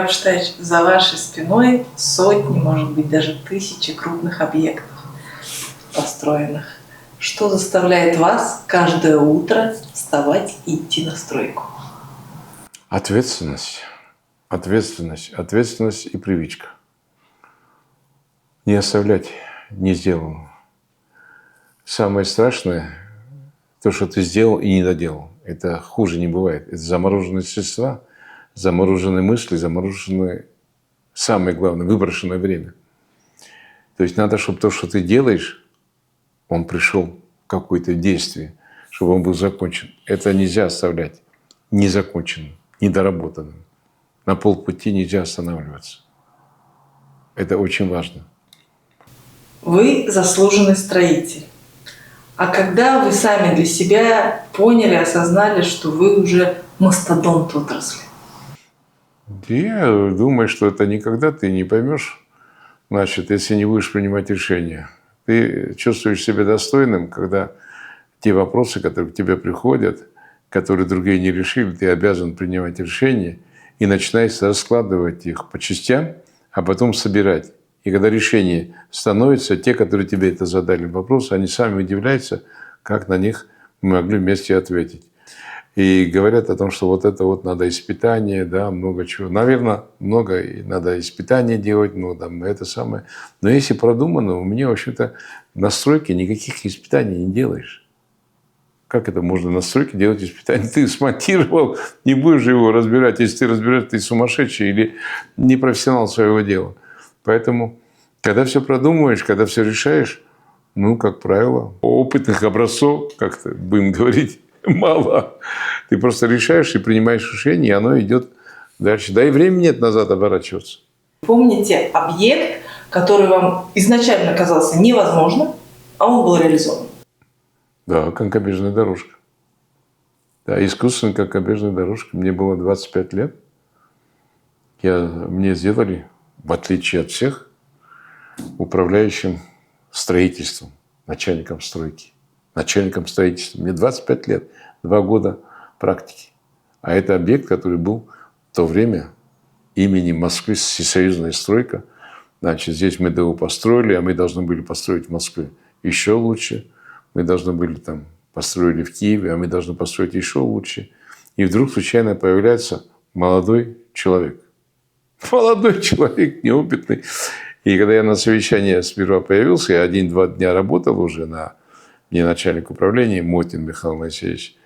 Рав Штайч, за вашей спиной сотни, может быть, даже тысячи крупных объектов построенных. Что заставляет вас каждое утро вставать и идти на стройку? Ответственность. Ответственность и привычка. Не оставлять не сделанного. Самое страшное – то, что ты сделал и не доделал. Это хуже не бывает. Это замороженные средства, замороженные мысли, замороженное, самое главное, выброшенное время. То есть надо, чтобы то, что ты делаешь, он пришел в какое-то действие, чтобы он был закончен. Это нельзя оставлять незаконченным, недоработанным. На полпути нельзя останавливаться. Это очень важно. Вы заслуженный строитель. А когда вы сами для себя поняли, осознали, что вы уже мастодонт отрасли? Я думаю, что это никогда ты не поймешь, значит, если не будешь принимать решения. Ты чувствуешь себя достойным, когда те вопросы, которые к тебе приходят, которые другие не решили, ты обязан принимать решения и начинаешь раскладывать их по частям, а потом собирать. И когда решения становятся, те, которые тебе это задали вопросы, они сами удивляются, как на них мы могли вместе ответить. И говорят о том, что вот это вот надо испытание, да, много чего. Наверное, много надо испытаний делать, ну, там, это самое. Но если продумано, у меня, в общем-то, на стройке никаких испытаний не делаешь. Как это можно на стройке делать испытания? Ты смонтировал, не будешь же его разбирать. Если ты разбираешь, ты сумасшедший или не профессионал своего дела. Поэтому, когда все продумываешь, когда все решаешь, ну, как правило, опытных образцов, как-то будем говорить, мало. Ты просто решаешь и принимаешь решение, и оно идет дальше. Да и времени нет назад оборачиваться. Помните объект, который вам изначально казался невозможным, а он был реализован? Да, конькобежная дорожка. Да, искусственная конькобежная дорожка. Мне было 25 лет. Мне сделали, в отличие от всех, управляющим строительством, начальником стройки. Начальником строительства. Мне 25 лет, 2 года практики. А это объект, который был в то время именем Москвы, всесоюзная стройка. Значит, здесь мы его построили, а мы должны были построить в Москве еще лучше. Мы должны были там построили в Киеве, а мы должны построить еще лучше. И вдруг случайно появляется молодой человек. Молодой человек, неопытный. И когда я на совещании сперва появился, я 1-2 дня работал уже мне начальник управления Мотин Михаил Моисеевич,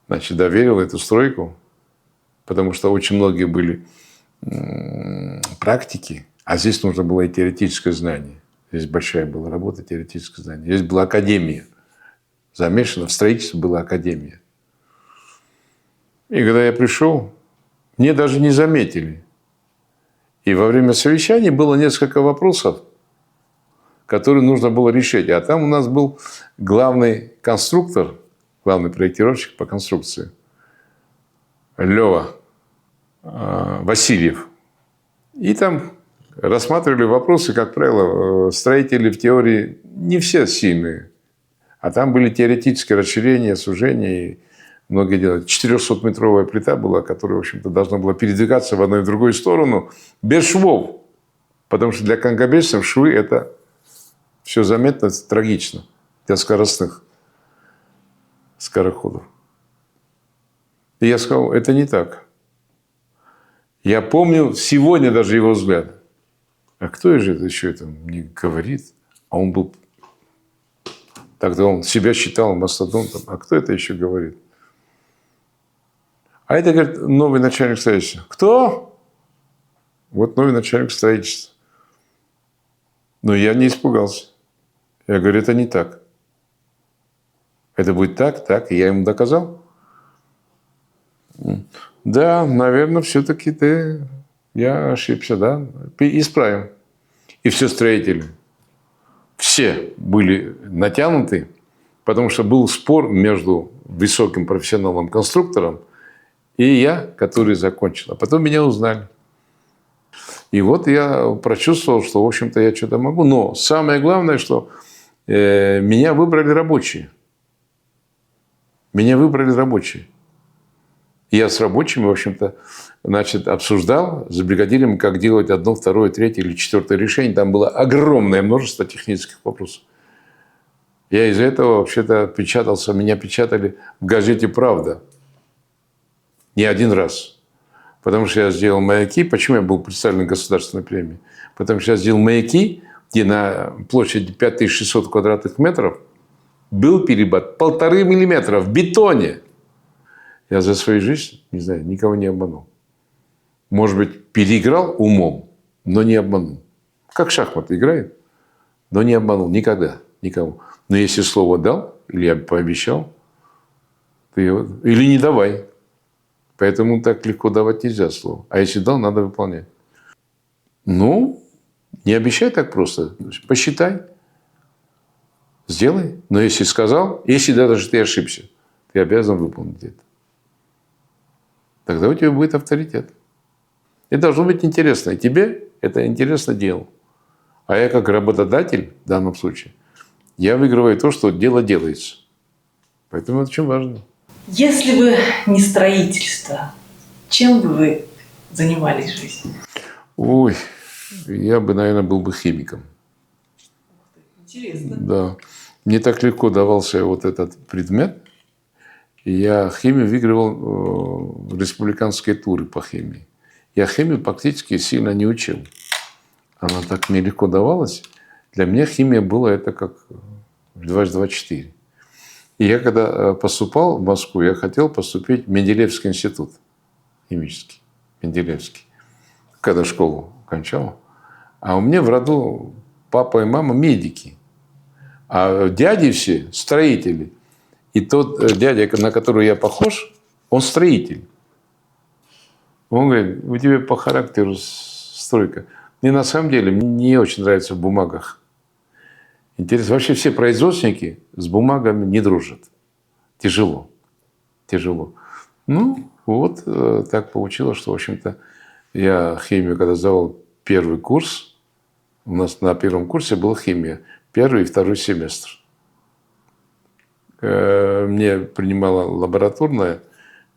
значит, доверил эту стройку, потому что очень многие были практики, а здесь нужно было и теоретическое знание. Здесь большая была работа, теоретическое знание. Здесь была академия. Замешана в строительстве была академия. И когда я пришел, мне даже не заметили. И во время совещания было несколько вопросов, которые нужно было решить. А там у нас был главный конструктор, главный проектировщик по конструкции, Лёва Васильев. И там рассматривали вопросы, как правило, строители в теории не все сильные. А там были теоретические расширения, сужения и многие дела. 400-метровая плита была, которая, в общем-то, должна была передвигаться в одну и в другую сторону без швов. Потому что для конькобежцев швы – это все заметно, это трагично для скоростных скороходов. И я сказал, это не так. Я помню сегодня даже его взгляд. А кто же это еще это мне говорит? А он был... Тогда он себя считал мастодонтом. А кто это еще говорит? А это, говорит, новый начальник строительства. Кто? Вот новый начальник строительства. Но я не испугался. Я говорю, это не так. Это будет так, так. И я ему доказал. Да, наверное, все-таки я ошибся, да. Исправим. И все строители. Все были натянуты, потому что был спор между высоким профессиональным конструктором и я, который закончил. А потом меня узнали. И вот я прочувствовал, что, в общем-то, я что-то могу. Но самое главное, что меня выбрали рабочие. Меня выбрали рабочие. Я с рабочими, в общем-то, значит, обсуждал с бригадирами, как делать одно, второе, третье или четвертое решение. Там было огромное множество технических вопросов. Я из-за этого вообще-то печатался, меня печатали в газете «Правда». Не один раз. Потому что я сделал маяки. Почему я был представлен государственной премией? Потому что я сделал маяки, где на площади 5600 квадратных метров был перебат 1,5 миллиметра в бетоне. Я за свою жизнь, не знаю, никого не обманул. Может быть, переиграл умом, но не обманул. Как в шахматы играет, но не обманул никогда никого. Но если слово дал, или я пообещал, ты его... или не давай. Поэтому так легко давать нельзя слово. А если дал, надо выполнять. Ну, не обещай так просто. Посчитай. Сделай. Но если сказал, если даже ты ошибся, ты обязан выполнить это. Тогда у тебя будет авторитет. Это должно быть интересно. И тебе это интересно дело. А я как работодатель в данном случае, я выигрываю то, что дело делается. Поэтому это очень важно. Если бы не строительство, чем бы вы занимались в жизни? Ой, я бы, наверное, был бы химиком. Интересно. Да. Мне так легко давался вот этот предмет. И я химию выигрывал республиканские туры по химии. Я химию практически сильно не учил. Она так мне легко давалась. Для меня химия была это как 2×2=4. И я когда поступал в Москву, я хотел поступить в Менделеевский институт химический. Менделеевский. Когда школу кончал. А у меня в роду папа и мама медики. А дяди все строители. И тот дядя, на которого я похож, он строитель. Он говорит, у тебя по характеру стройка. Мне на самом деле не очень нравится в бумагах. Интересно, вообще все производственники с бумагами не дружат. Тяжело. Тяжело. Ну, вот так получилось, что, в общем-то, я химию, когда сдавал первый курс, у нас на первом курсе была химия. Первый и второй семестр. Мне принимала лабораторная,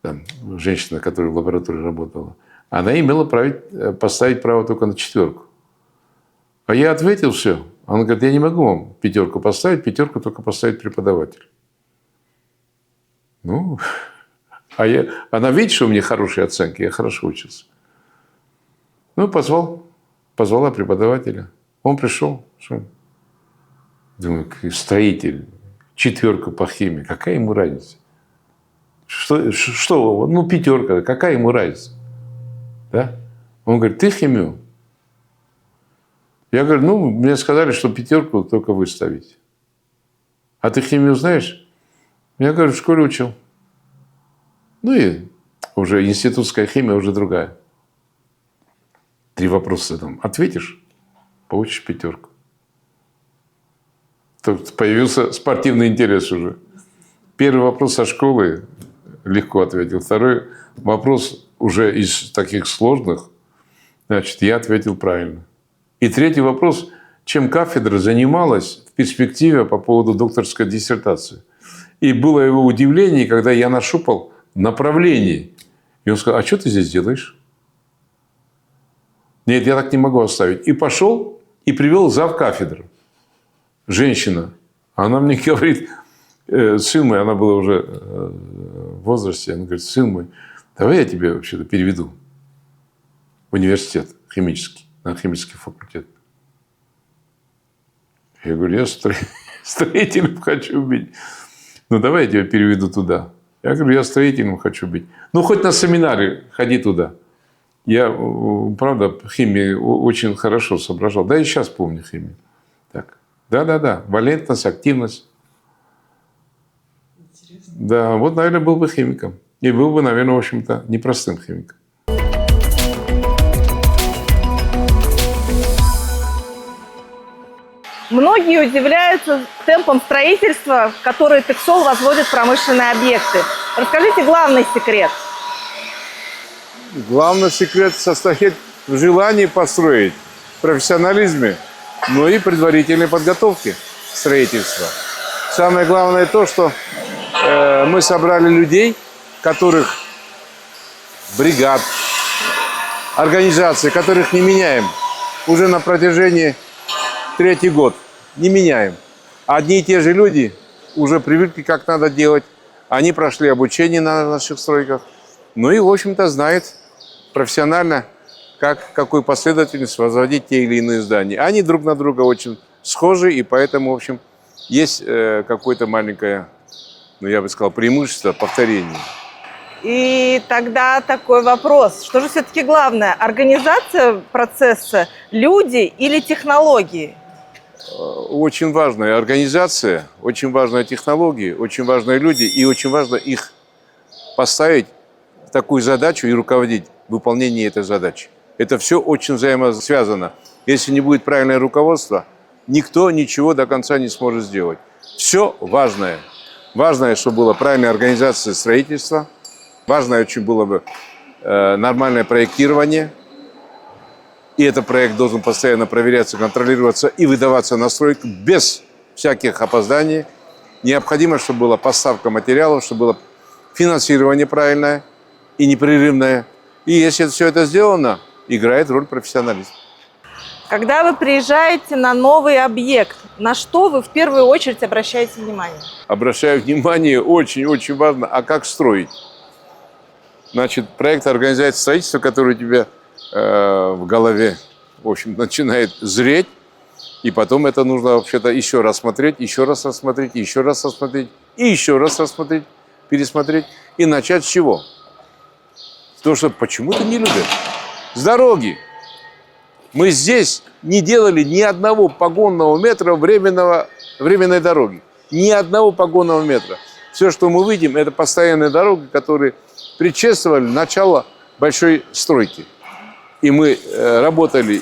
там, женщина, которая в лаборатории работала. Она имела право поставить право только на 4. А я ответил все. Она говорит, я не могу вам 5 поставить, 5 только поставит преподаватель. Ну, она видит, что у меня хорошие оценки, я хорошо учился. Ну, позвала преподавателя. Он пришел. Думаю, строитель, 4 по химии, какая ему разница? Что? Ну, 5, какая ему разница? Да? Он говорит, ты химию? Я говорю, ну, мне сказали, что 5 только вы ставите. А ты химию знаешь? Я говорю, в школе учил. Ну и уже институтская химия уже другая. 3 вопроса там ответишь, получишь 5. Тут появился спортивный интерес уже. Первый вопрос со школы легко ответил. Второй вопрос уже из таких сложных, значит, я ответил правильно. И третий вопрос, чем кафедра занималась в перспективе по поводу докторской диссертации. И было его удивление, когда я нашупал направление. И он сказал, а что ты здесь делаешь? Нет, я так не могу оставить. И пошел, и привел завкафедру. Женщина. Она мне говорит, сын мой, она была уже в возрасте, она говорит, сын мой, давай я тебя вообще-то переведу в университет химический, на химический факультет. Я говорю, я строителем хочу быть. Ну, давай я тебя переведу туда. Я говорю, я строителем хочу быть. Ну, хоть на семинаре ходи туда. Я, правда, химию очень хорошо соображал. Да, и сейчас помню химию. Так. Да. Валентность, активность. Интересно. Да, вот, наверное, был бы химиком. И был бы, наверное, в общем-то, непростым химиком. Многие удивляются темпом строительства, в который Тексол возводит промышленные объекты. Расскажите главный секрет. Главный секрет состоит в желании построить, в профессионализме, но и предварительной подготовке строительства. Самое главное то, что мы собрали людей, которых бригад, организаций, которых не меняем уже на протяжении 3-й год. Не меняем. Одни и те же люди уже привыкли, как надо делать. Они прошли обучение на наших стройках. Ну и, в общем-то, знают профессионально, какую последовательность возводить те или иные здания. Они друг на друга очень схожи, и поэтому, в общем, есть какое-то маленькое, ну, я бы сказал, преимущество повторения. И тогда такой вопрос. Что же все-таки главное? Организация процесса, люди или технологии? Очень важная организация, очень важные технологии, очень важные люди, и очень важно их поставить такую задачу и руководить выполнением этой задачи. Это все очень взаимосвязано. Если не будет правильное руководство, никто ничего до конца не сможет сделать. Все важное. Важное, чтобы была правильная организация строительства. Важно очень было бы нормальное проектирование. И этот проект должен постоянно проверяться, контролироваться и выдаваться на стройку без всяких опозданий. Необходимо, чтобы была поставка материалов, чтобы было финансирование правильное и непрерывное. И если все это сделано, играет роль профессионализм. Когда вы приезжаете на новый объект, на что вы в первую очередь обращаете внимание? Обращаю внимание, очень-очень важно, а как строить. Значит, проект организации строительства, который у тебя в голове, в общем, начинает зреть, и потом это нужно вообще-то еще раз смотреть, еще раз рассмотреть, еще раз рассмотреть, и еще раз рассмотреть, пересмотреть. И начать с чего? То, что почему-то не любят. С дороги. Мы здесь не делали ни одного погонного метра временной дороги. Ни одного погонного метра. Все, что мы видим, это постоянные дороги, которые предшествовали началу большой стройки. И мы работали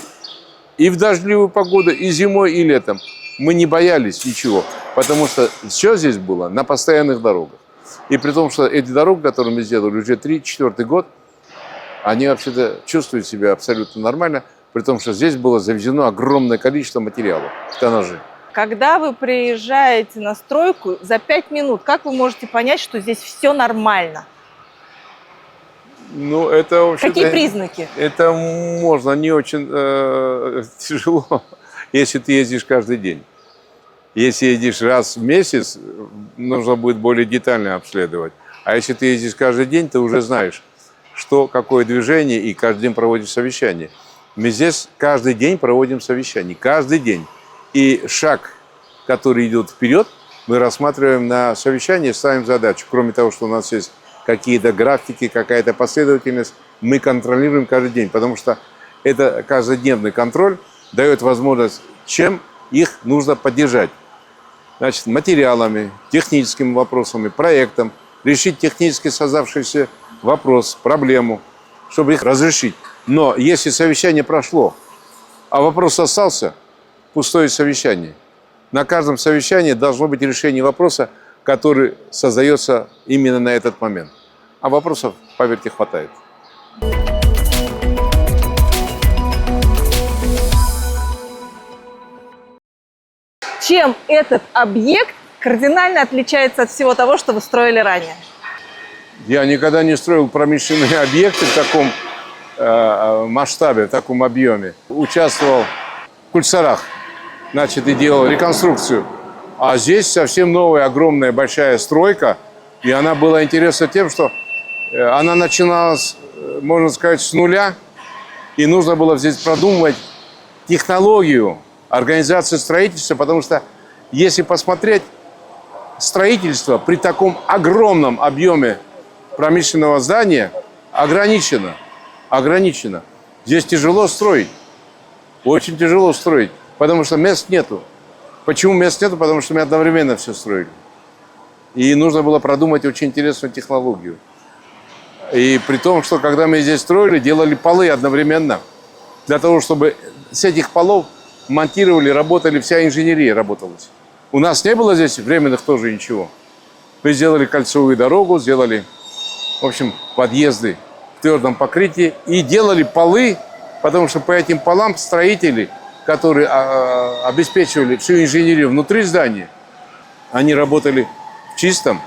и в дождливую погоду, и зимой, и летом. Мы не боялись ничего, потому что все здесь было на постоянных дорогах. И при том, что эти дороги, которые мы сделали уже 3-4 год, они вообще-то чувствуют себя абсолютно нормально, при том, что здесь было завезено огромное количество материалов, тоннажи. Когда вы приезжаете на стройку за 5 минут, как вы можете понять, что здесь все нормально? Ну, это, в общем-то, Какие признаки? Это можно не очень тяжело, если ты ездишь каждый день. Если ездишь раз в месяц, нужно будет более детально обследовать. А если ты ездишь каждый день, ты уже знаешь, что, какое движение, и каждый день проводишь совещание. Мы здесь каждый день проводим совещание, каждый день. И шаг, который идет вперед, мы рассматриваем на совещании, ставим задачу. Кроме того, что у нас есть какие-то графики, какая-то последовательность, мы контролируем каждый день, потому что это каждодневный контроль дает возможность, чем их нужно поддержать. Значит, материалами, техническими вопросами, проектом, решить технически создавшийся вопрос, проблему, чтобы их разрешить. Но если совещание прошло, а вопрос остался, пустое совещание. На каждом совещании должно быть решение вопроса, который создается именно на этот момент. А вопросов, поверьте, хватает. Чем этот объект кардинально отличается от всего того, что вы строили ранее? Я никогда не строил промышленные объекты в таком масштабе, в таком объеме. Участвовал в Кульсарах, значит, и делал реконструкцию. А здесь совсем новая, огромная, большая стройка. И она была интересна тем, что она начиналась, можно сказать, с нуля. И нужно было здесь продумывать технологию организации строительства, потому что если посмотреть, строительство при таком огромном объеме промышленного здания ограничено. Ограничено. Здесь тяжело строить. Очень тяжело строить, потому что мест нету. Почему мест нету? Потому что мы одновременно все строили. И нужно было продумать очень интересную технологию. И при том, что когда мы здесь строили, делали полы одновременно. Для того, чтобы с этих полов монтировали, работали, вся инженерия работалась. У нас не было здесь временных тоже ничего. Мы сделали кольцевую дорогу, сделали, в общем, подъезды в твердом покрытии и делали полы, потому что по этим полам строители, которые обеспечивали всю инженерию внутри здания, они работали в чистом,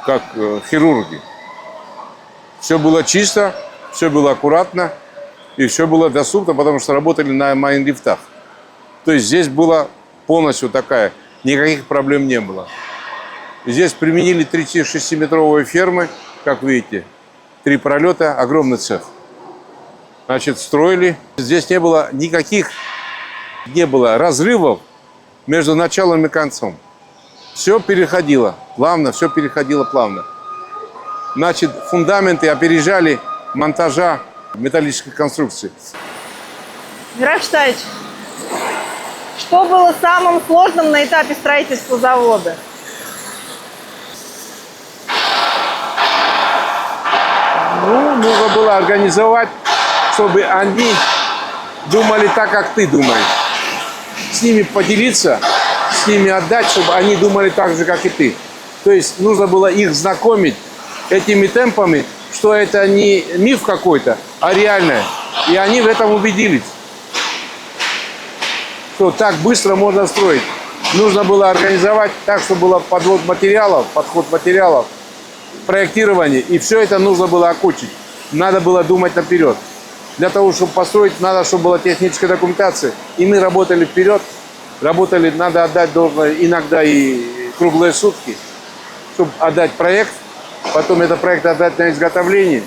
как хирурги. Все было чисто, Все было аккуратно и все было доступно, потому что работали на майн-лифтах. То есть здесь была полностью такая, никаких проблем не было. Здесь применили 36-метровые фермы, как видите, 3 пролета, огромный цех. Значит, строили. Здесь не было никаких, не было разрывов между началом и концом. Все переходило плавно, все переходило плавно. Значит, фундаменты опережали монтажа металлических конструкций. Мирай Штаевич, что было самым сложным на этапе строительства завода? Ну, нужно было организовать, чтобы они думали так, как ты думаешь. С ними поделиться, с ними отдать, чтобы они думали так же, как и ты. То есть нужно было их знакомить этими темпами, что это не миф какой-то, а реальное. И они в этом убедились, что так быстро можно строить. Нужно было организовать так, чтобы был подход материалов, проектирование. И все это нужно было окучить. Надо было думать наперед. Для того, чтобы построить, надо, чтобы была техническая документация. И мы работали вперед. Работали, надо отдать должное, иногда и круглые сутки, чтобы отдать проект. Потом этот проект отдать на изготовление.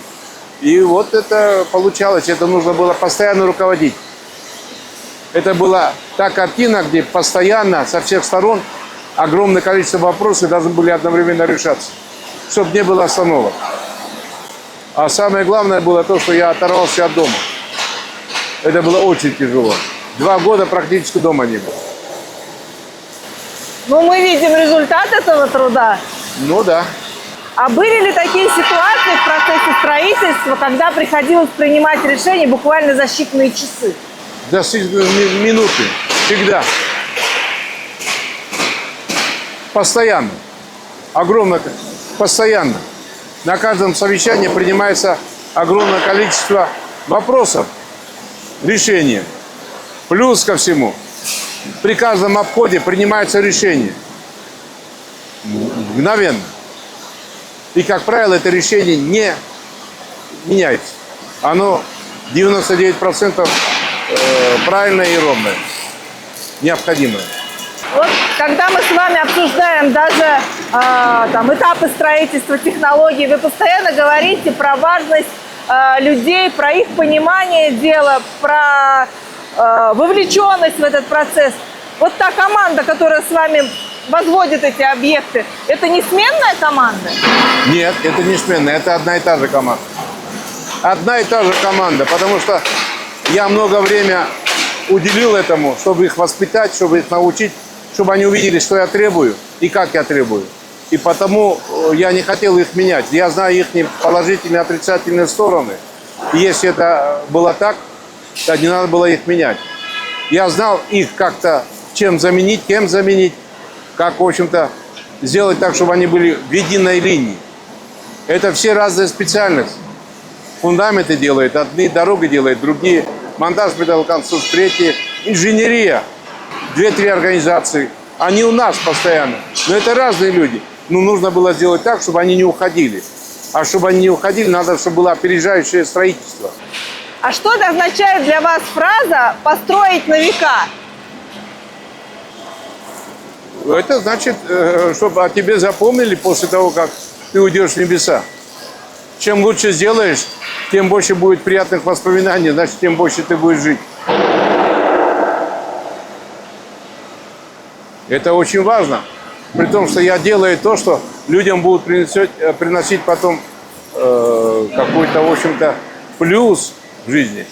И вот это получалось. Это нужно было постоянно руководить. Это была та картина, где постоянно со всех сторон огромное количество вопросов должны были одновременно решаться, чтобы не было остановок. А самое главное было то, что я оторвался от дома. Это было очень тяжело. 2 года практически дома не было. Ну, мы видим результат этого труда. Ну да. А были ли такие ситуации в процессе строительства, когда приходилось принимать решения буквально за считанные часы? За минуты. Всегда. Постоянно. Огромное. Постоянно. На каждом совещании принимается огромное количество вопросов, решения. Плюс ко всему, при каждом обходе принимается решение. Мгновенно. И, как правило, это решение не меняется. Оно 99% правильное и ровное. Необходимое. Вот когда мы с вами обсуждаем даже этапы строительства, технологий, вы постоянно говорите про важность людей, про их понимание дела, про вовлеченность в этот процесс. Вот та команда, которая с вами возводит эти объекты, это не сменная команда? Нет, это не сменная, это одна и та же команда. Одна и та же команда, потому что я много времени уделил этому, чтобы их воспитать, чтобы их научить, чтобы они увидели, что я требую и как я требую. И потому я не хотел их менять. Я знаю их положительные и отрицательные стороны. И если это было так, то не надо было их менять. Я знал их как-то, чем заменить, кем заменить, как, в общем-то, сделать так, чтобы они были в единой линии. Это все разные специальности. Фундаменты делают, одни дороги делают, другие монтаж металлоконструкций, третьи инженерия. 2-3 организации. Они у нас постоянно. Но это разные люди. Но нужно было сделать так, чтобы они не уходили. А чтобы они не уходили, надо, чтобы было опережающее строительство. А что означает для вас фраза «построить на века»? Это значит, чтобы о тебе запомнили после того, как ты уйдешь в небеса. Чем лучше сделаешь, тем больше будет приятных воспоминаний, значит, тем больше ты будешь жить. Это очень важно. При том, что я делаю то, что людям будут приносить потом какой-то, в общем-то, плюс в жизни.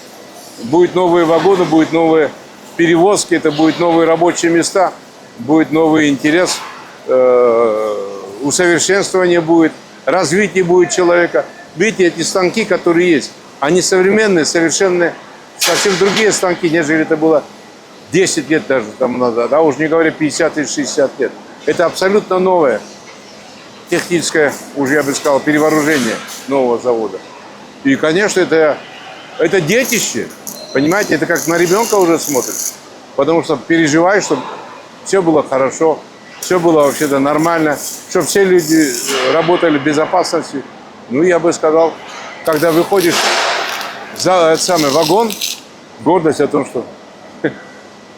Будут новые вагоны, будут новые перевозки, это будут новые рабочие места, будет новый интерес, усовершенствование будет, развитие будет человека. Видите, эти станки, которые есть, они современные, совершенно совсем другие станки, нежели это было 10 лет даже там назад, а уж не говоря 50 или 60 лет. Это абсолютно новое техническое, уже я бы сказал, перевооружение нового завода. И, конечно, это детище, понимаете, это как на ребенка уже смотришь, потому что переживаешь, чтобы все было хорошо, все было вообще-то нормально, чтобы все люди работали в безопасности. Ну, я бы сказал, когда выходишь этот самый вагон, гордость о том, что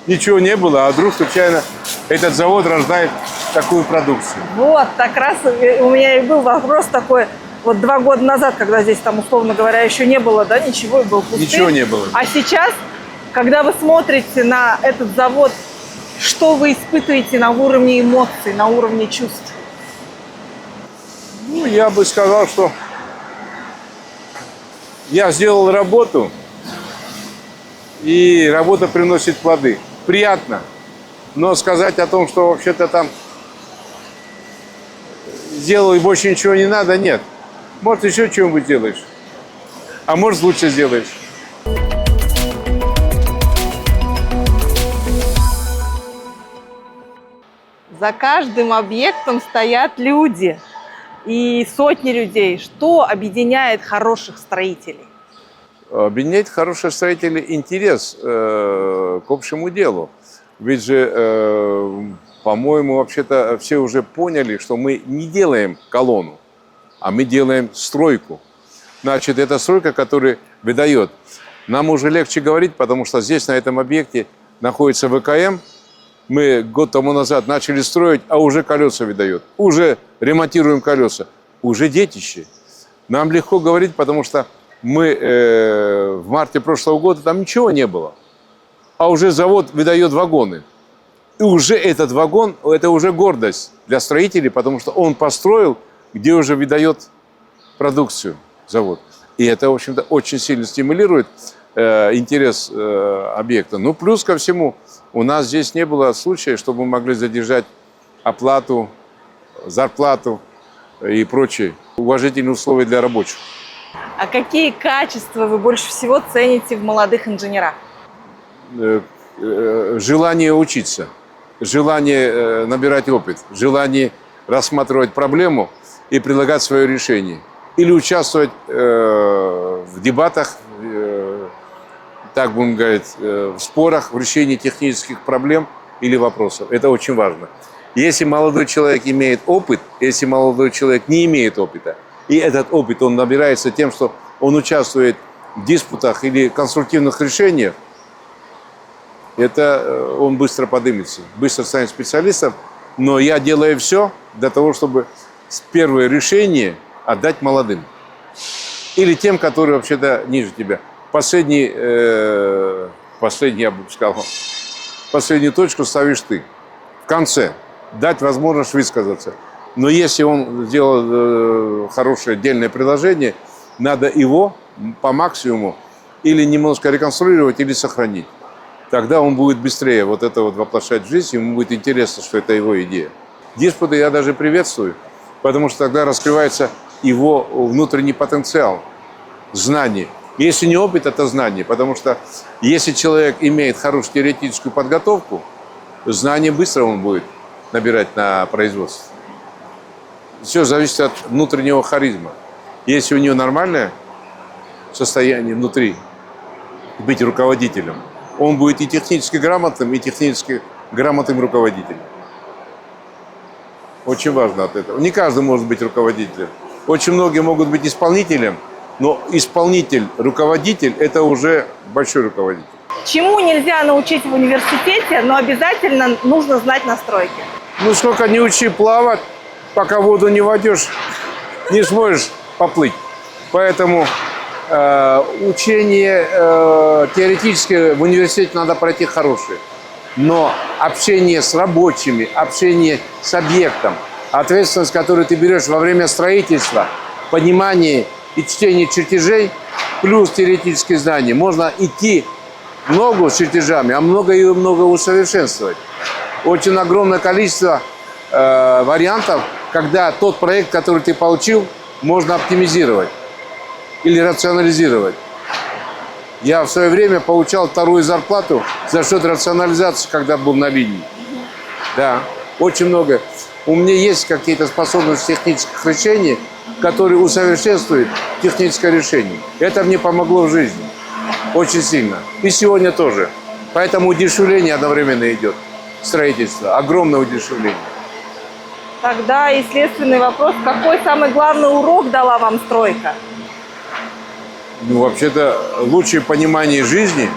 ничего не было, а вдруг случайно этот завод рождает такую продукцию. Вот, так раз у меня и был вопрос такой, вот 2 года назад, когда здесь там, условно говоря, еще не было, да, ничего, и был пустырь. Ничего не было. А сейчас, когда вы смотрите на этот завод, что вы испытываете на уровне эмоций, на уровне чувств? Ну, я бы сказал, что я сделал работу, и работа приносит плоды. Приятно. Но сказать о том, что вообще-то там сделал и больше ничего не надо, нет. Может, еще что-нибудь делаешь. А может, лучше сделаешь. За каждым объектом стоят люди. И сотни людей. Что объединяет хороших строителей? Объединяет хороших строителей интерес к общему делу. Ведь же, по-моему, вообще-то все уже поняли, что мы не делаем колонну, а мы делаем стройку. Значит, это стройка, которая выдает. Нам уже легче говорить, потому что здесь, на этом объекте, находится ВКМ. Мы год тому назад начали строить, а уже колеса выдает. Уже ремонтируем колеса. Уже детище. Нам легко говорить, потому что мы в марте прошлого года там ничего не было. А уже завод выдает вагоны. И уже этот вагон, это уже гордость для строителей, потому что он построил, где уже выдает продукцию завод. И это, в общем-то, очень сильно стимулирует интерес объекта. Ну, плюс ко всему, у нас здесь не было случая, чтобы мы могли задержать оплату, зарплату и прочие уважительные условия для рабочих. А какие качества вы больше всего цените в молодых инженерах? Желание учиться, желание набирать опыт, желание рассматривать проблему и предлагать свое решение. Или участвовать в дебатах, так будем говорить, в спорах, в решении технических проблем или вопросов. Это очень важно. Если молодой человек имеет опыт, если молодой человек не имеет опыта, и этот опыт он набирается тем, что он участвует в диспутах или конструктивных решениях, это он быстро поднимется, быстро станет специалистом. Но я делаю все для того, чтобы первое решение отдать молодым. Или тем, которые вообще-то ниже тебя. Последний, я бы сказал, последнюю точку ставишь ты. В конце. Дать возможность высказаться. Но если он сделал хорошее отдельное предложение, надо его по максимуму или немножко реконструировать, или сохранить. Тогда он будет быстрее вот это вот воплощать в жизнь, ему будет интересно, что это его идея. Диспуты я даже приветствую, потому что тогда раскрывается его внутренний потенциал, знание. Если не опыт, это знание, потому что если человек имеет хорошую теоретическую подготовку, знание быстро он будет набирать на производстве. Все зависит от внутреннего харизма. Если у него нормальное состояние внутри, быть руководителем, он будет и технически грамотным, и технически грамотным руководителем. Очень важно от этого. Не каждый может быть руководителем. Очень многие могут быть исполнителем, но исполнитель, руководитель – это уже большой руководитель. Чему нельзя научить в университете, но обязательно нужно знать на стройке? Ну, сколько не учи плавать, пока воду не войдешь, не сможешь поплыть. Поэтому учение теоретическое в университете надо пройти хорошее. Но общение с рабочими, общение с объектом, ответственность, которую ты берешь во время строительства, понимание и чтение чертежей, плюс теоретические знания. Можно идти много с чертежами, а много и много усовершенствовать. Очень огромное количество вариантов, когда тот проект, который ты получил, можно оптимизировать или рационализировать. Я в свое время получал вторую зарплату за счет рационализации, когда был на линии. Да, очень много. У меня есть какие-то способности технических решений, которые усовершенствуют техническое решение. Это мне помогло в жизни очень сильно. И сегодня тоже. Поэтому удешевление одновременно идет. Строительство. Огромное удешевление. Тогда и следственный вопрос. Какой самый главный урок дала вам стройка? Ну, вообще-то, лучшее понимание жизни,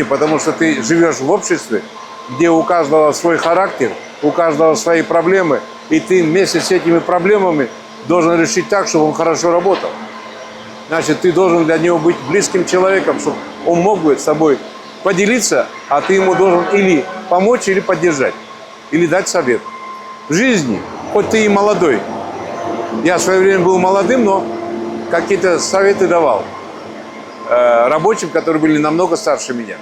потому что ты живешь в обществе, где у каждого свой характер, у каждого свои проблемы, и ты вместе с этими проблемами должен решить так, чтобы он хорошо работал. Значит, ты должен для него быть близким человеком, чтобы он мог бы с тобой поделиться, а ты ему должен или помочь, или поддержать, или дать совет. В жизни, хоть ты и молодой, я в свое время был молодым, но какие-то советы давал рабочим, которые были намного старше меня.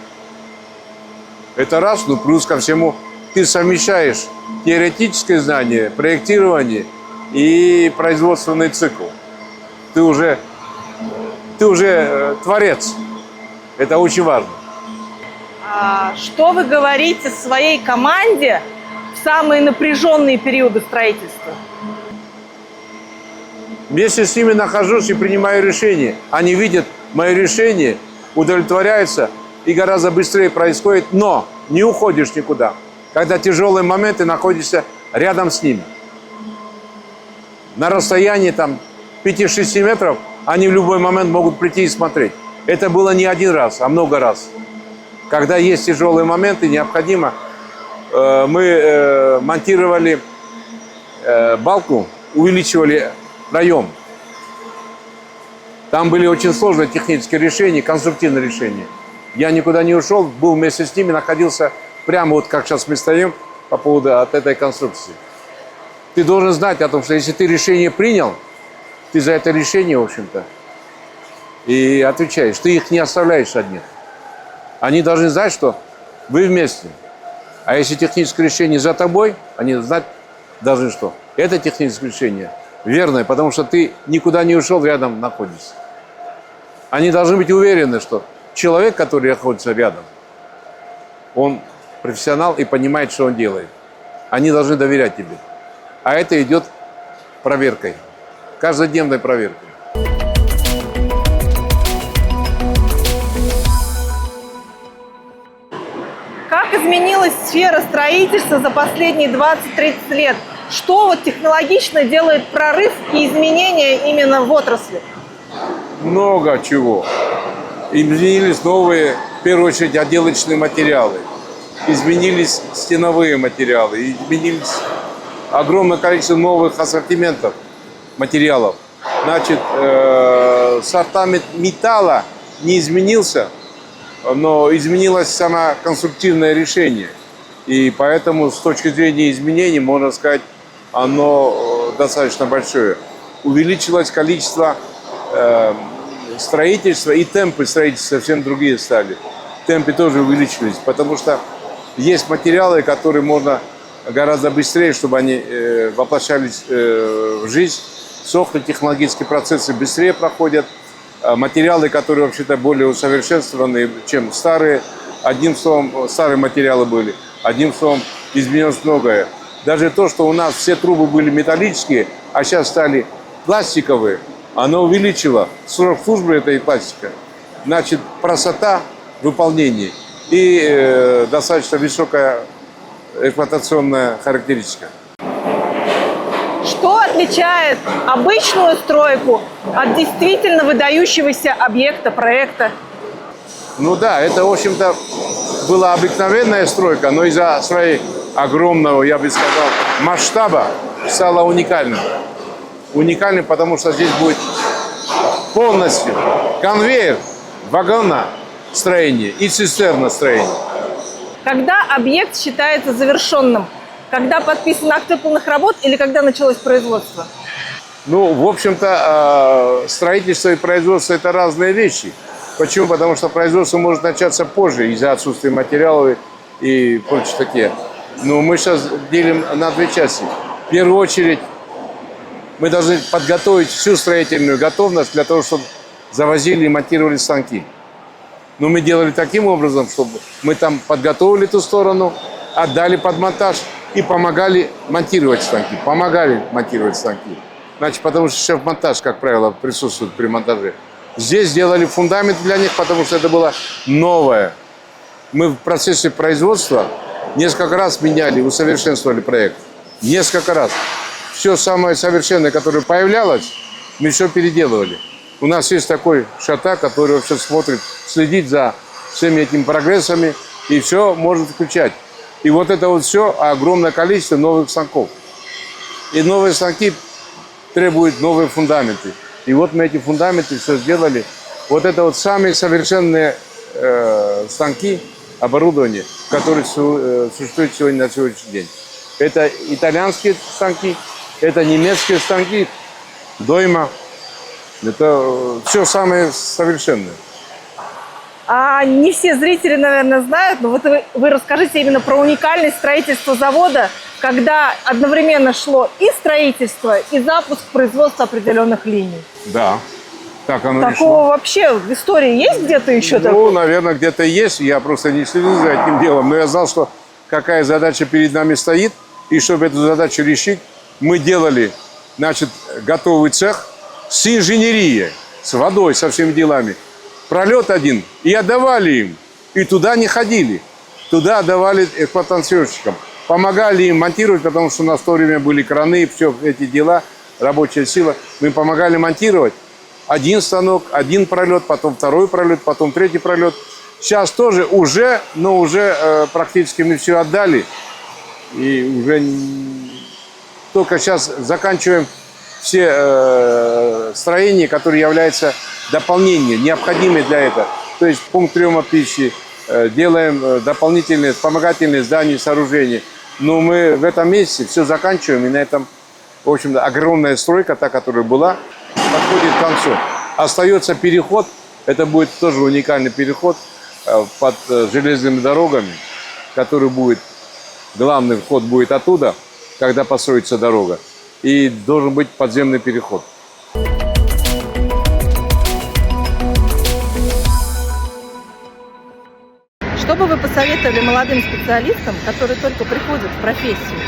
Это раз, ну плюс ко всему, ты совмещаешь теоретическое знание, проектирование и производственный цикл. Ты уже творец. Это очень важно. Что вы говорите своей команде в самые напряженные периоды строительства? Вместе с ними нахожусь и принимаю решения. Они видят мое решение, удовлетворяются, и гораздо быстрее происходит, но не уходишь никуда. Когда тяжелые моменты, находишься рядом с ними. На расстоянии там 5-6 метров они в любой момент могут прийти и смотреть. Это было не один раз, а много раз. Когда есть тяжелые моменты, необходимо, мы монтировали балку, увеличивали проем. Там были очень сложные технические решения, конструктивные решения. Я никуда не ушел, был вместе с ними, находился прямо вот как сейчас мы стоим по поводу от этой конструкции. Ты должен знать о том, что если ты решение принял, ты за это решение, в общем-то, и отвечаешь. Ты их не оставляешь одних. Они должны знать, что вы вместе. А если техническое решение за тобой, они знать должны, что это техническое решение верное, потому что ты никуда не ушел, рядом находишься. Они должны быть уверены, что человек, который находится рядом, он профессионал и понимает, что он делает. Они должны доверять тебе. А это идет проверкой, каждодневной проверкой. Как изменилась сфера строительства за последние 20-30 лет? Что вот технологично делает прорыв и изменения именно в отрасли? Много чего. Изменились новые, в первую очередь, отделочные материалы. Изменились стеновые материалы. Изменились огромное количество новых ассортиментов материалов. Значит, сортамент металла не изменился, но изменилось само конструктивное решение. И поэтому с точки зрения изменений, можно сказать, оно достаточно большое. Увеличилось количество строительства, и темпы строительства совсем другие стали. Темпы тоже увеличились, потому что есть материалы, которые можно гораздо быстрее, чтобы они воплощались в жизнь. Сохли, технологические процессы быстрее проходят. Материалы, которые вообще-то более усовершенствованные, чем старые. Одним словом, старые материалы были. Одним словом, изменилось многое. Даже то, что у нас все трубы были металлические, а сейчас стали пластиковые, оно увеличило срок службы этой пластика. Значит, простота выполнения и достаточно высокая эксплуатационная характеристика. Что отличает обычную стройку от действительно выдающегося объекта, проекта? Ну да, это, в общем-то, была обыкновенная стройка, но из-за своей огромного, я бы сказал, масштаба стала уникальным. Уникальным, потому что здесь будет полностью конвейер, вагоностроение и цистерностроение. Когда объект считается завершенным? Когда подписан акт выполненных работ или когда началось производство? Ну, в общем-то, строительство и производство – это разные вещи. Почему? Потому что производство может начаться позже из-за отсутствия материалов и прочее такие. Но мы сейчас делим на две части. В первую очередь, мы должны подготовить всю строительную готовность для того, чтобы завозили и монтировали станки. Но мы делали таким образом, чтобы мы там подготовили ту сторону, отдали под монтаж и помогали монтировать станки. Значит, потому что шеф-монтаж, как правило, присутствует при монтаже. Здесь сделали фундамент для них, потому что это было новое. Мы в процессе производства несколько раз меняли, усовершенствовали проект. Несколько раз. Все самое совершенное, которое появлялось, мы все переделывали. У нас есть такой шата, который вообще смотрит, следит за всеми этими прогрессами и все может включать. И вот это вот все огромное количество новых станков. И новые станки требуют новые фундаменты. И вот мы эти фундаменты все сделали. Вот это вот самые совершенные станки, оборудование, которые существуют сегодня на сегодняшний день. Это итальянские станки, это немецкие станки, дойма. Это все самое совершенное. А не все зрители, наверное, знают, но вот вы расскажите именно про уникальность строительства завода, когда одновременно шло и строительство, и запуск производства определенных линий. Да. Так оно Такого и шло. вообще в истории есть где-то еще? Ну, наверное, где-то есть. Я просто не слежу за этим делом. Но я знал, что какая задача перед нами стоит. И чтобы эту задачу решить, мы делали, значит, готовый цех с инженерией, с водой, со всеми делами. Пролет один. И отдавали им. И туда не ходили. Туда отдавали эксплуатационщикам. Помогали им монтировать, потому что у нас в то время были краны, все эти дела, рабочая сила. Мы помогали монтировать. Один станок, один пролет, потом второй пролет, потом третий пролет. Сейчас тоже уже, но уже практически мы все отдали. И уже только сейчас заканчиваем все строения, которые являются дополнением, необходимые для этого. То есть пункт приема пищи, делаем дополнительные вспомогательные здания, сооружения. Но мы в этом месяце все заканчиваем, и на этом, в общем-то, огромная стройка, та, которая была, подходит к концу. Остается переход, это будет тоже уникальный переход под железными дорогами, который будет, главный вход будет оттуда, когда построится дорога, и должен быть подземный переход. Что бы вы посоветовали молодым специалистам, которые только приходят в профессию?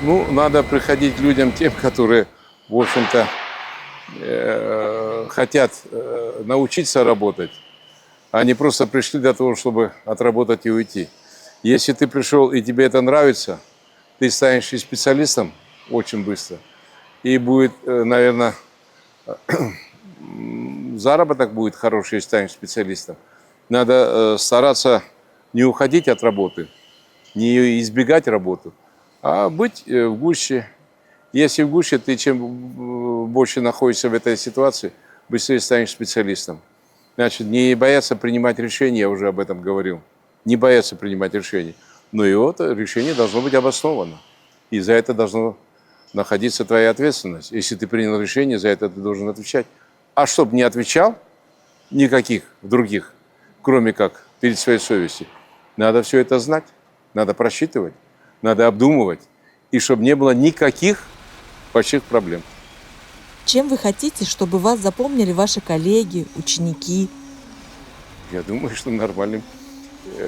Ну, надо приходить людям тем, которые, в общем-то, хотят научиться работать, а не просто пришли для того, чтобы отработать и уйти. Если ты пришел и тебе это нравится, ты станешь и специалистом очень быстро. И будет, наверное, заработок будет хороший, если станешь специалистом. Надо стараться не уходить от работы, не избегать работы, а быть в гуще. Если в гуще, ты чем больше находишься в этой ситуации, быстрее станешь специалистом. Значит, не бояться принимать решения, я уже об этом говорил. Не бояться принимать решения. Но и вот решение должно быть обосновано. И за это должна находиться твоя ответственность. Если ты принял решение, за это ты должен отвечать. А чтобы не отвечал, никаких других, кроме как перед своей совестью, надо все это знать, надо просчитывать, надо обдумывать. И чтобы не было никаких больших проблем. Чем вы хотите, чтобы вас запомнили ваши коллеги, ученики? Я думаю, что нормальным,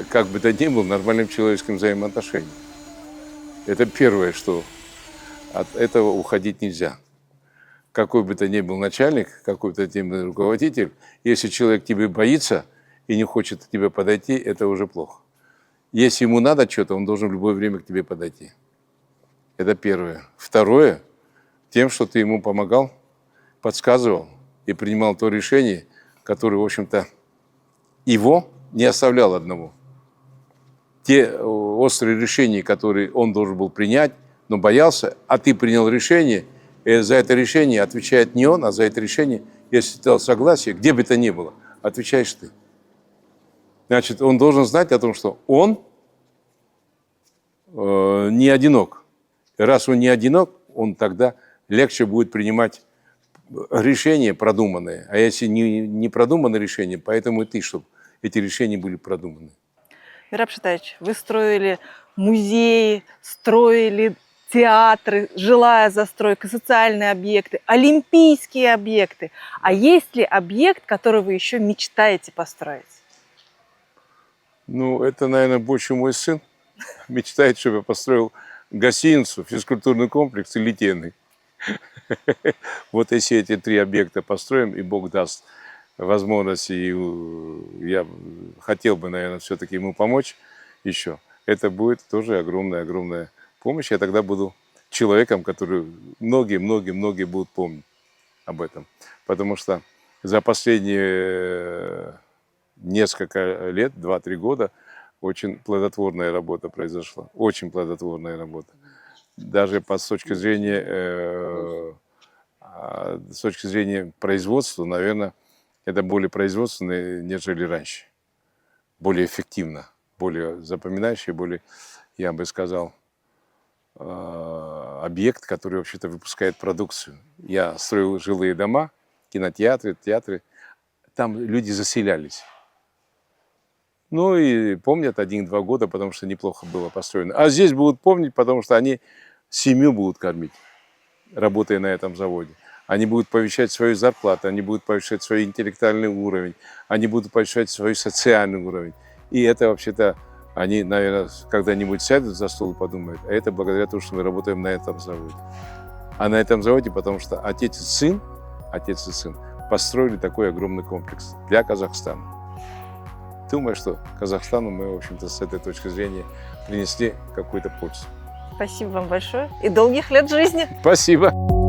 как бы то ни было, нормальным человеческим взаимоотношением. Это первое, что от этого уходить нельзя. Какой бы то ни был начальник, какой бы то ни был руководитель, если человек тебе боится и не хочет к тебе подойти, это уже плохо. Если ему надо что-то, он должен в любое время к тебе подойти. Это первое. Второе, тем, что ты ему помогал, подсказывал и принимал то решение, которое, в общем-то, его не оставляло одного. Те острые решения, которые он должен был принять, но боялся, а ты принял решение, и за это решение отвечает не он, а за это решение, если ты дал согласие, где бы то ни было, отвечаешь ты. Значит, он должен знать о том, что он не одинок. И раз он не одинок, он тогда легче будет принимать решения продуманные. А если не продуманные решения, поэтому и ты, чтобы эти решения были продуманы. Мераб Шитаевич, вы строили музеи, строили театры, жилая застройка, социальные объекты, олимпийские объекты. А есть ли объект, который вы еще мечтаете построить? Ну, это, наверное, больше мой сын мечтает, чтобы я построил гостиницу, физкультурный комплекс и литейный. Вот если эти 3 объекта построим, и Бог даст возможность, и я хотел бы, наверное, все-таки ему помочь еще, это будет тоже огромная помощь. Я тогда буду человеком, который многие будут помнить. об этом. Потому что за последние несколько лет, 2-3 года, очень плодотворная работа произошла. Очень плодотворная работа. Даже с точки зрения производства, наверное, это более производственно, нежели раньше. Более эффективно, более запоминающий, более, я бы сказал, объект, который вообще-то выпускает продукцию. Я строил жилые дома, кинотеатры, театры. Там люди заселялись. Ну и помнят 1-2 года, потому что неплохо было построено. А здесь будут помнить, потому что они семью будут кормить, работая на этом заводе. Они будут повышать свою зарплату, они будут повышать свой интеллектуальный уровень, они будут повышать свой социальный уровень. И это вообще-то они, наверное, когда-нибудь сядут за стол и подумают, а это благодаря тому, что мы работаем на этом заводе. А на этом заводе, потому что отец и сын построили такой огромный комплекс для Казахстана. Думаю, что Казахстану мы, в общем-то, с этой точки зрения принесли какую-то пользу. Спасибо вам большое и долгих лет жизни. Спасибо.